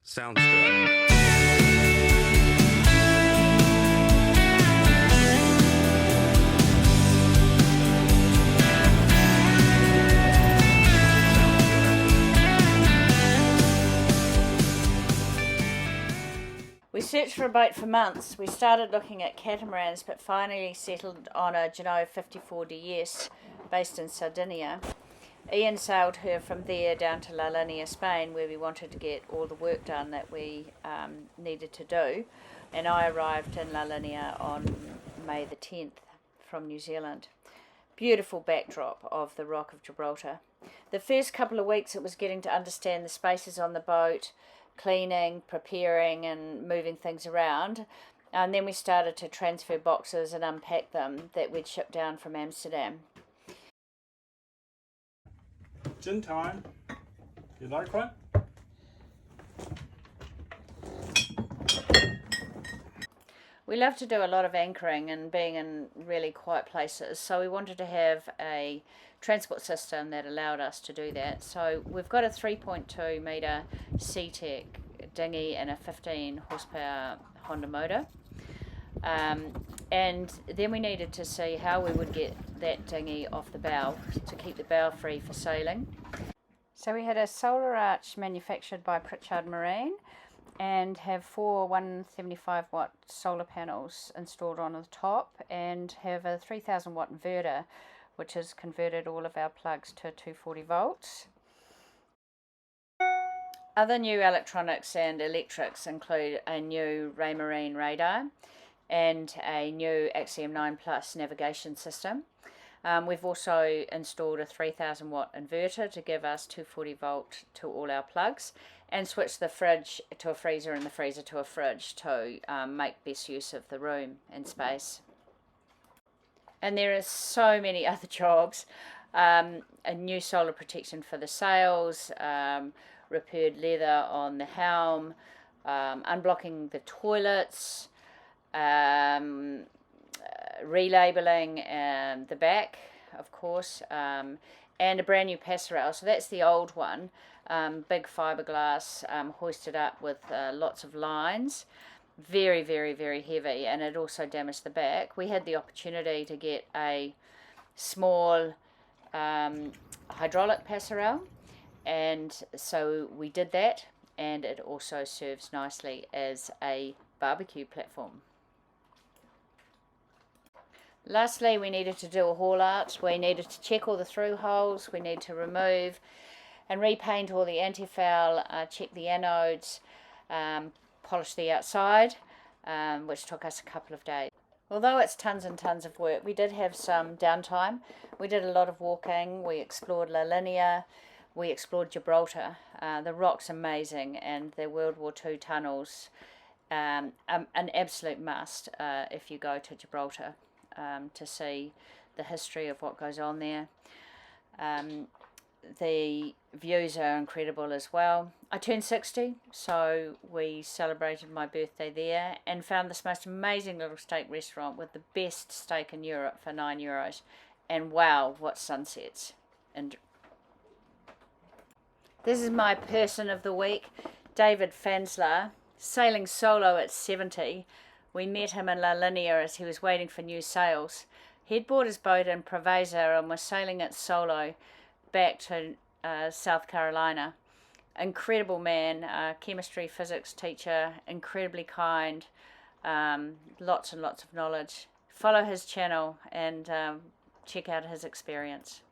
Sounds good. We searched for a boat for months. We started looking at catamarans, but finally settled on a Genoa 54 DS based in Sardinia. Ian sailed her from there down to La Linea, Spain, where we wanted to get all the work done that we needed to do. And I arrived in La Linea on May the 10th from New Zealand. Beautiful backdrop of the Rock of Gibraltar. The first couple of weeks it was getting to understand the spaces on the boat, cleaning, preparing and moving things around. And then we started to transfer boxes and unpack them that we'd shipped down from Amsterdam. Gin time. You like one? We love to do a lot of anchoring and being in really quiet places, so we wanted to have a transport system that allowed us to do that. So we've got a 3.2 metre Sea-Tech dinghy and a 15 horsepower Honda motor. And then we needed to see how we would get that dinghy off the bow to keep the bow free for sailing. So we had a solar arch manufactured by Pritchard Marine and have 4 175 watt solar panels installed on the top and have a 3000 watt inverter which has converted all of our plugs to 240 volts. Other new electronics and electrics include a new Raymarine radar and a new Axiom 9 Plus navigation system. We've also installed a 3000 watt inverter to give us 240 volt to all our plugs and switched the fridge to a freezer and the freezer to a fridge to make best use of the room and space. And there are so many other jobs. A new solar protection for the sails, repaired leather on the helm, unblocking the toilets, relabeling the back, of course, and a brand new passerelle. So that's the old one, big fiberglass, hoisted up with lots of lines. Very, very, very heavy, and it also damaged the back. We had the opportunity to get a small hydraulic passerelle, and so we did that, and it also serves nicely as a barbecue platform. Lastly, we needed to do a haul out. We needed to check all the through holes. We need to remove and repaint all the anti-foul, check the anodes, polish the outside, which took us a couple of days. Although it's tons and tons of work, we did have some downtime. We did a lot of walking. We explored La Linea. We explored Gibraltar. The rock's amazing, and the World War II tunnels, an absolute must if you go to Gibraltar. To see the history of what goes on there. The views are incredible as well. I turned 60, so we celebrated my birthday there and found this most amazing little steak restaurant with the best steak in Europe for €9. And wow, what sunsets. And this is my person of the week, David Fansler, sailing solo at 70. We met him in La Linea as he was waiting for new sails. He'd bought his boat in Preveza and was sailing it solo back to South Carolina. Incredible man, chemistry, physics teacher, incredibly kind, lots and lots of knowledge. Follow his channel and check out his experience.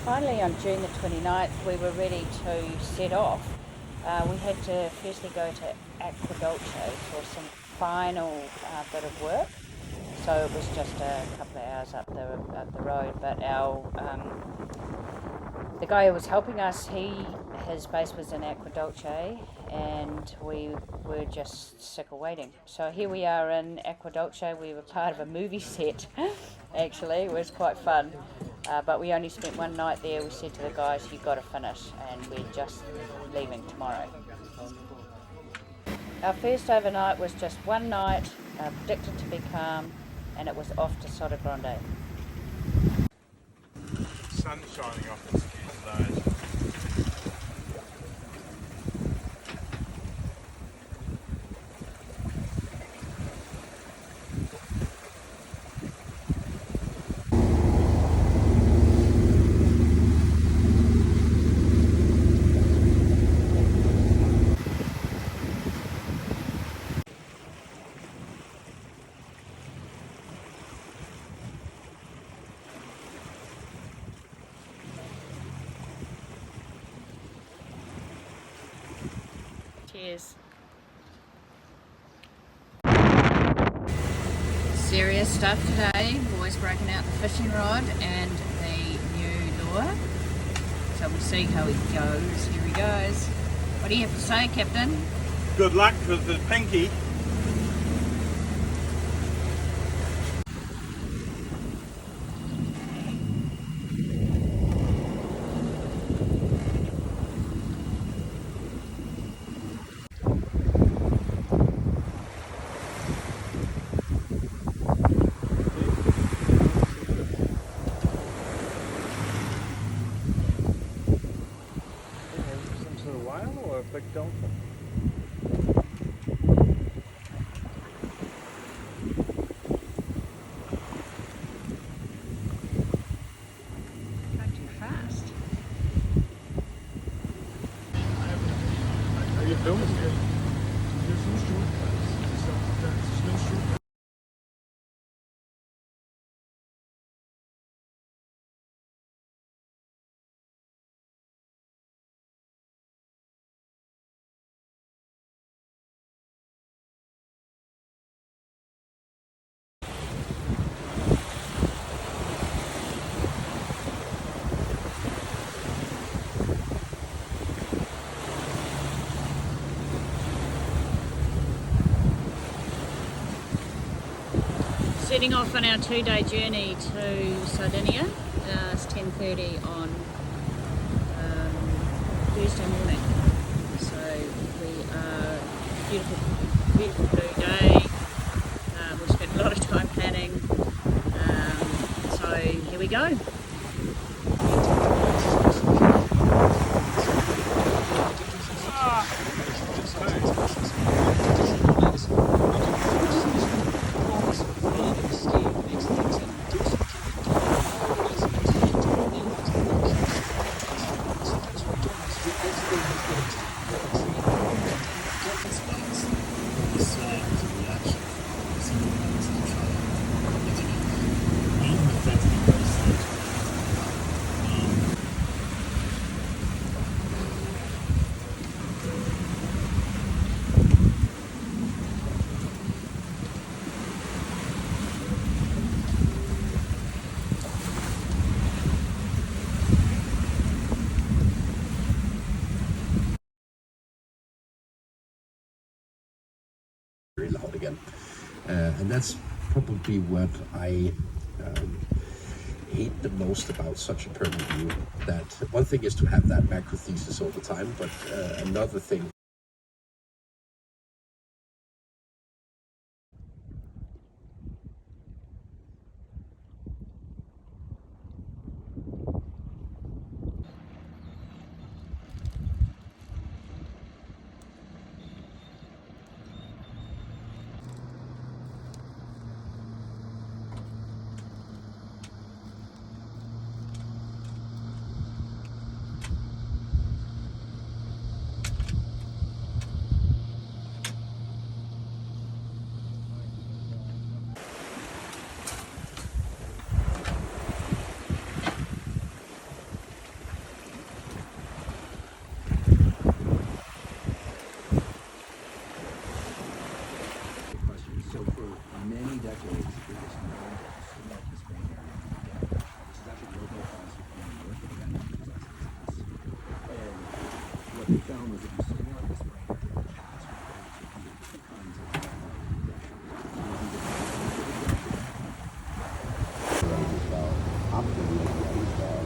Finally on June the 29th we were ready to set off. We had to firstly go to Acquedolce for some final bit of work, so it was just a couple of hours up the road. But the guy who was helping us, his base was in Acquedolce, and we were just sick of waiting. So here we are in Acquedolce. We were part of a movie set. Actually, it was quite fun. But we only spent one night there. We said to the guys, you've got to finish, and we're just leaving tomorrow. Our first overnight was just one night, predicted to be calm, and it was off to Sota Grande. Sun shining off the ski today. Cheers. Serious stuff today. Boys broken out the fishing rod and the new lure. So we'll see how he goes. Here he goes. What do you have to say, Captain? Good luck with the pinky. Some sort of whale or a big dolphin? Not too fast. Are you filming it? Setting off on our 2-day journey to Sardinia. It's 10:30 on Thursday morning. So we are beautiful blue day. We've spent a lot of time planning. So here we go. Very loud again, and that's probably what I hate the most about such a permanent view. That one thing is to have that macro thesis all the time, but another thing. So for many decades, it was known to select this brain area together. This is actually local philosophy from New York, again, because that's its success. And what they found was if you simulate this brain area, which has different kinds of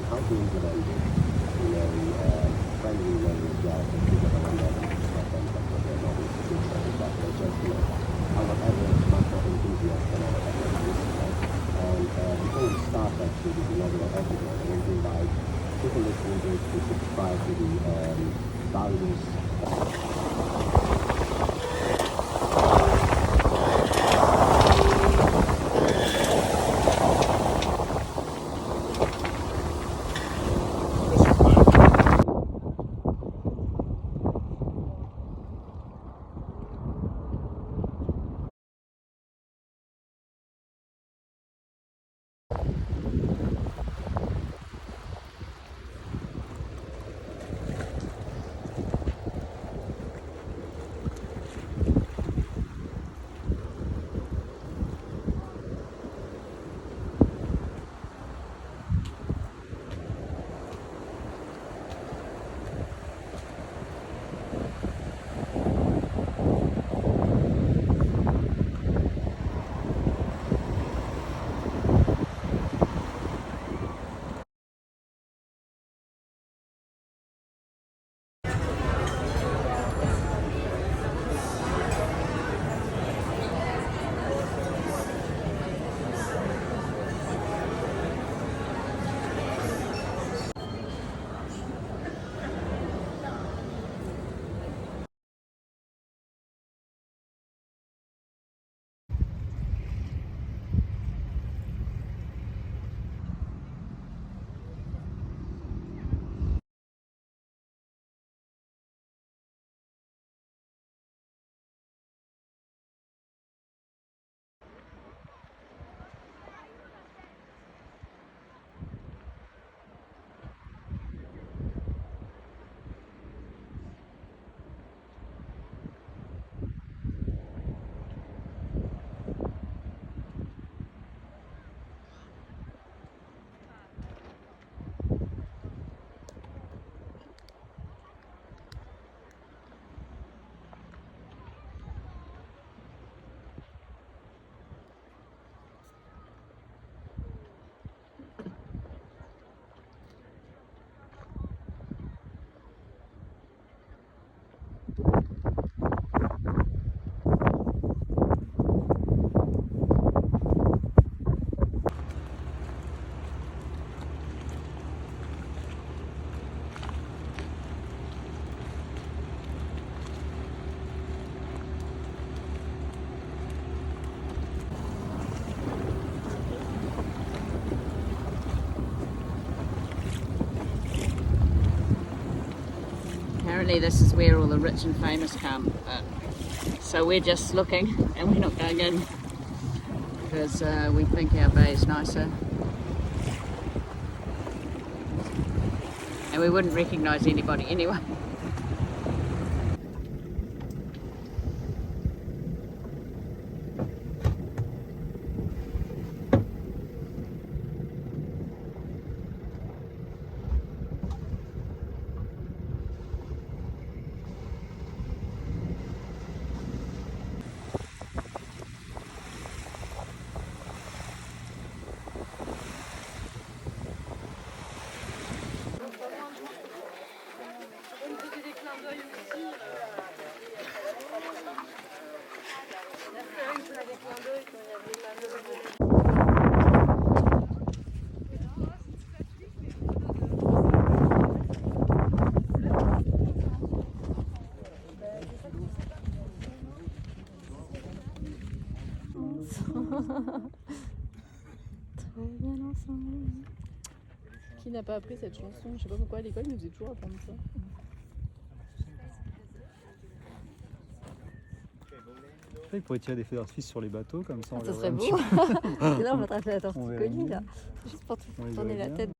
how to implement it in a friendly way as well. So people don't end up stuff on top of their bodies, things like that. But just, I'm an average macro enthusiast and all of that. And before we start actually this inaugural episode, I want to invite people listening to subscribe to the values Sydney, this is where all the rich and famous come. So we're just looking, and we're not going in because we think our bay is nicer. And we wouldn't recognise anybody anyway. Très bien ensemble. Qui n'a pas appris cette chanson? Je sais pas pourquoi à l'école ils nous faisaient toujours apprendre ça. Il pourrait tirer des feux d'artifice sur les bateaux comme ça. Ça serait beau. Et là on va attraper la tortue connue là. Juste pour On les tourner la verrait tête.